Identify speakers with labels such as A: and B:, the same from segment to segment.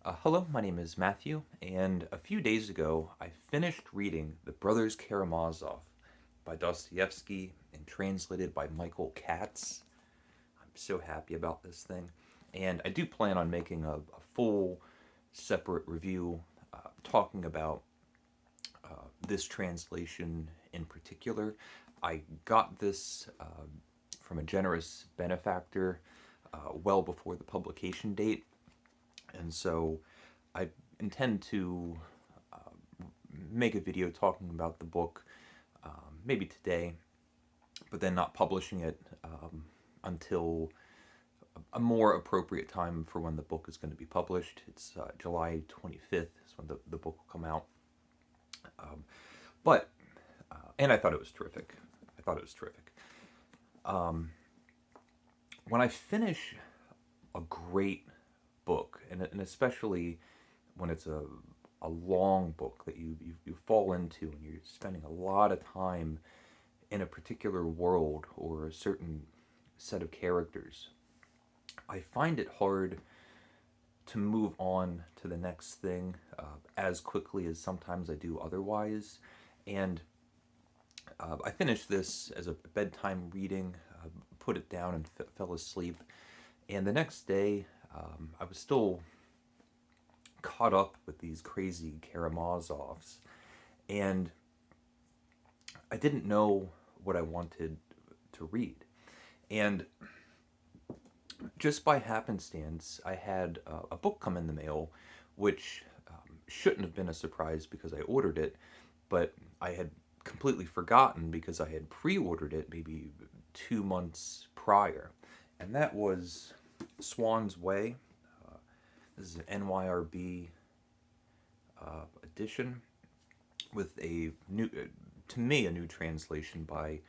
A: Hello, my name is Matthew, and a few days ago I finished reading The Brothers Karamazov by Dostoevsky and translated by Michael Katz. I'm so happy about this thing, and I do plan on making a full separate review talking about this translation in particular. I got this from a generous benefactor well before the publication date, and so I intend to make a video talking about the book maybe today, but then not publishing it until a more appropriate time for when the book is going to be published. It's July 25th is when the book will come out. But, and I thought it was terrific. I thought it was terrific. When I finish a great book, and especially when it's a long book that you fall into and you're spending a lot of time in a particular world or a certain set of characters, I find it hard to move on to the next thing as quickly as sometimes I do otherwise. And I finished this as a bedtime reading, put it down and fell asleep. And the next day, I was still caught up with these crazy Karamazovs, and I didn't know what I wanted to read. And just by happenstance, I had a book come in the mail, which shouldn't have been a surprise because I ordered it, but I had completely forgotten because I had pre-ordered it maybe 2 months prior, and that was Swann's Way. This is an NYRB edition with a new, to me, a new translation by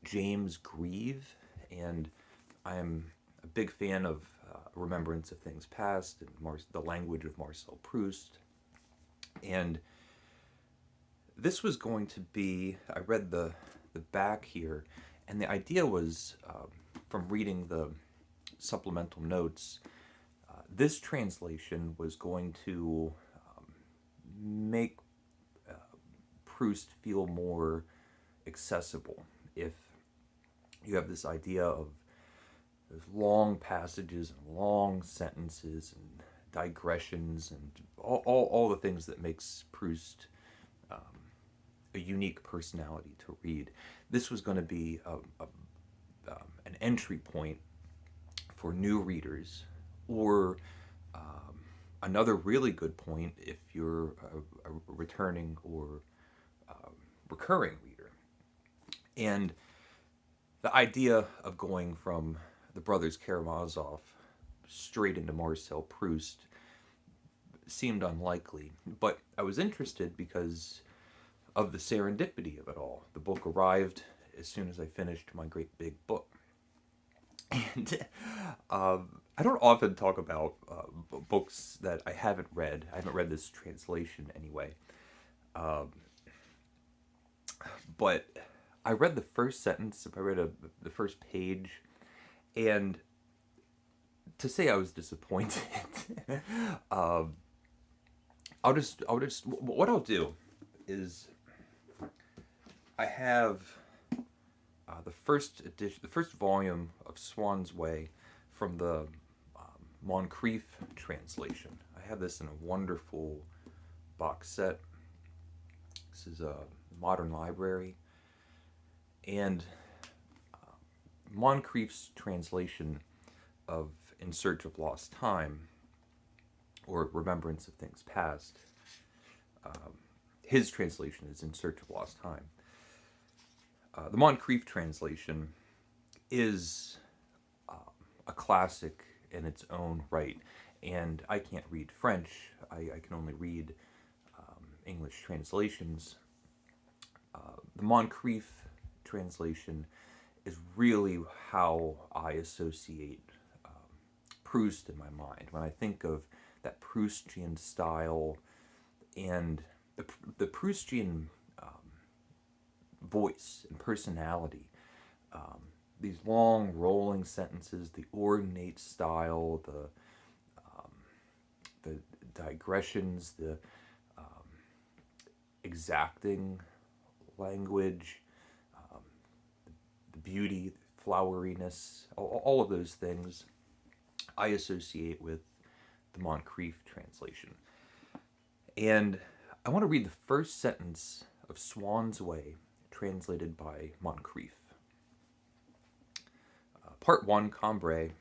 A: James Grieve, and I'm a big fan of Remembrance of Things Past and the language of Marcel Proust. And this was going to be, I read the back here, and the idea was from reading the supplemental notes, this translation was going to make Proust feel more accessible. If you have this idea of those long passages and long sentences and digressions and all the things that makes Proust a unique personality to read, this was going to be an entry point for new readers, or another really good point if you're a returning or recurring reader. And the idea of going from the Brothers Karamazov straight into Marcel Proust seemed unlikely, but I was interested because of the serendipity of it all. The book arrived as soon as I finished my great big book. And I don't often talk about books that I haven't read. I haven't read this translation anyway. But I read the first sentence, I read the first page, and to say I was disappointed, what I'll do is I have the first edition, the first volume of Swann's Way from the Moncrief translation. I have this in a wonderful box set. This is a modern library, and Moncrief's translation of In Search of Lost Time, or Remembrance of Things Past, his translation is In Search of Lost Time. The Moncrief translation is a classic in its own right, and I can't read French. I can only read English translations. The Moncrief translation is really how I associate Proust in my mind. When I think of that Proustian style and the Proustian voice and personality, these long rolling sentences, the ornate style, the digressions, the exacting language, um, the beauty, the floweriness, all of those things I associate with the Moncrief translation. And I want to read the first sentence of Swann's Way, translated by Moncrief. Part 1, Cambrai.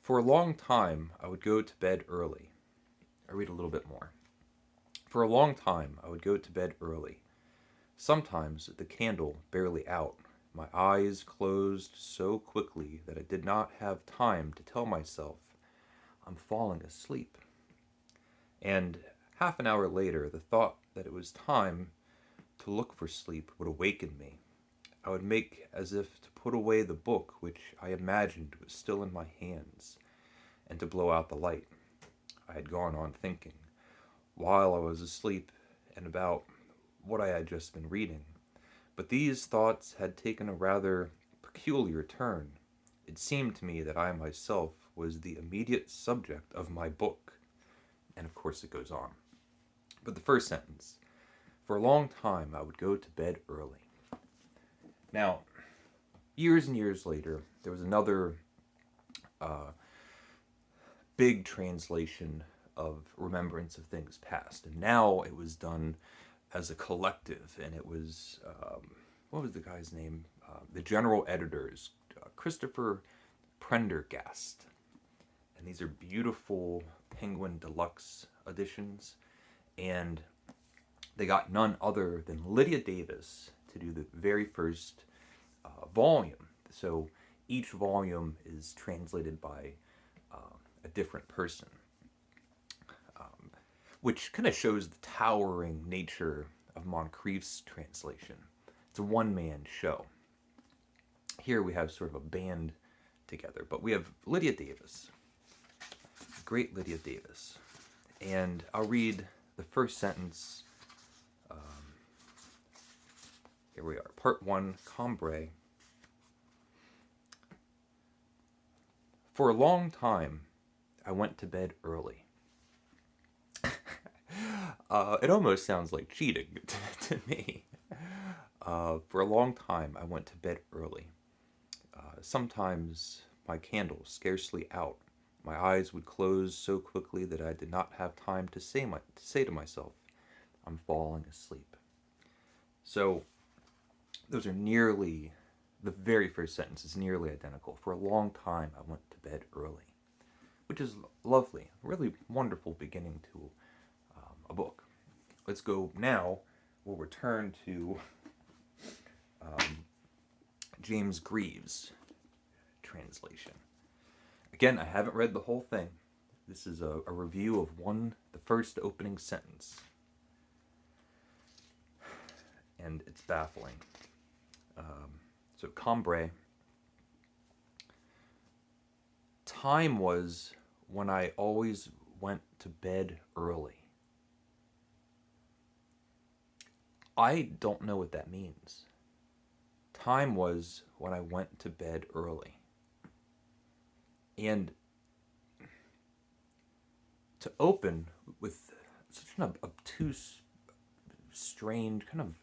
A: For a long time, I would go to bed early. I read a little bit more. For a long time, I would go to bed early. Sometimes, the candle barely out, my eyes closed so quickly that I did not have time to tell myself I'm falling asleep. And half an hour later, the thought that it was time to look for sleep would awaken me. I would make as if to put away the book which I imagined was still in my hands, and to blow out the light. I had gone on thinking, while I was asleep, and about what I had just been reading. But these thoughts had taken a rather peculiar turn. It seemed to me that I myself was the immediate subject of my book. And of course it goes on. But the first sentence, for a long time I would go to bed early. Now, years and years later, there was another big translation of Remembrance of Things Past. And now it was done as a collective, and it was, what was the guy's name? The general editors, Christopher Prendergast. And these are beautiful Penguin Deluxe editions. And they got none other than Lydia Davis to do the very first volume. So each volume is translated by a different person, which kind of shows the towering nature of Moncrief's translation. It's a one-man show. Here we have sort of a band together, but we have Lydia Davis, great Lydia Davis. And I'll read the first sentence. Here we are, part 1, Cambrai. For a long time, I went to bed early. It almost sounds like cheating to me. For a long time, I went to bed early. Sometimes my candle scarcely out. My eyes would close so quickly that I did not have time to say to myself, I'm falling asleep. So, those are nearly, the very first sentence is nearly identical. For a long time, I went to bed early, which is lovely, really wonderful beginning to a book. Let's go now, we'll return to James Greaves' translation. Again, I haven't read the whole thing. This is a review of the first opening sentence. And it's baffling. So, Cambrai. Time was when I always went to bed early. I don't know what that means. Time was when I went to bed early. And to open with such an obtuse, strange, kind of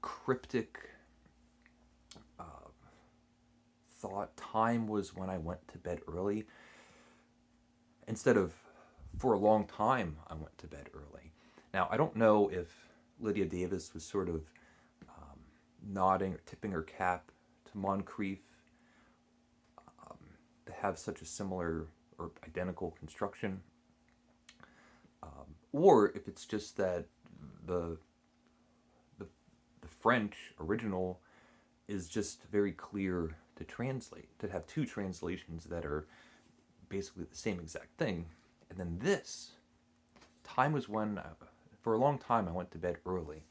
A: cryptic thought, time was when I went to bed early, instead of for a long time I went to bed early. Now, I don't know if Lydia Davis was sort of nodding or tipping her cap to Moncrief to have such a similar or identical construction, or if it's just that the French original is just very clear to translate, to have two translations that are basically the same exact thing. And then this, time was when, for a long time I went to bed early,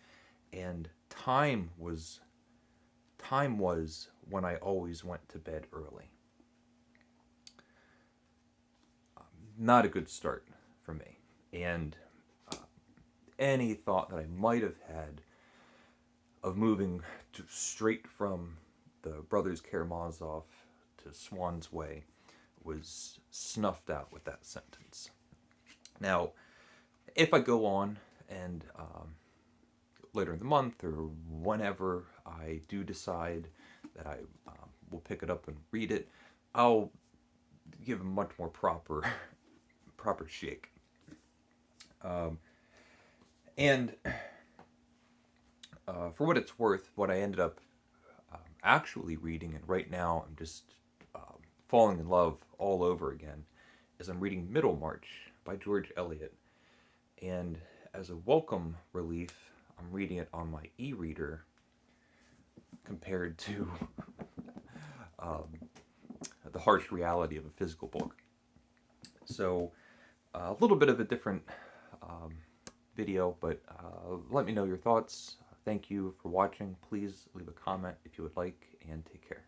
A: and time was when I always went to bed early. Not a good start for me. And any thought that I might have had of moving straight from the Brothers Karamazov to Swann's Way was snuffed out with that sentence. Now, if I go on and later in the month or whenever I do decide that I will pick it up and read it, I'll give a much more proper shake. And for what it's worth, what I ended up actually reading, and right now I'm just falling in love all over again, is I'm reading Middlemarch by George Eliot. And as a welcome relief, I'm reading it on my e-reader compared to the harsh reality of a physical book. So a little bit of a different video, but let me know your thoughts. Thank you for watching. Please leave a comment if you would like, and take care.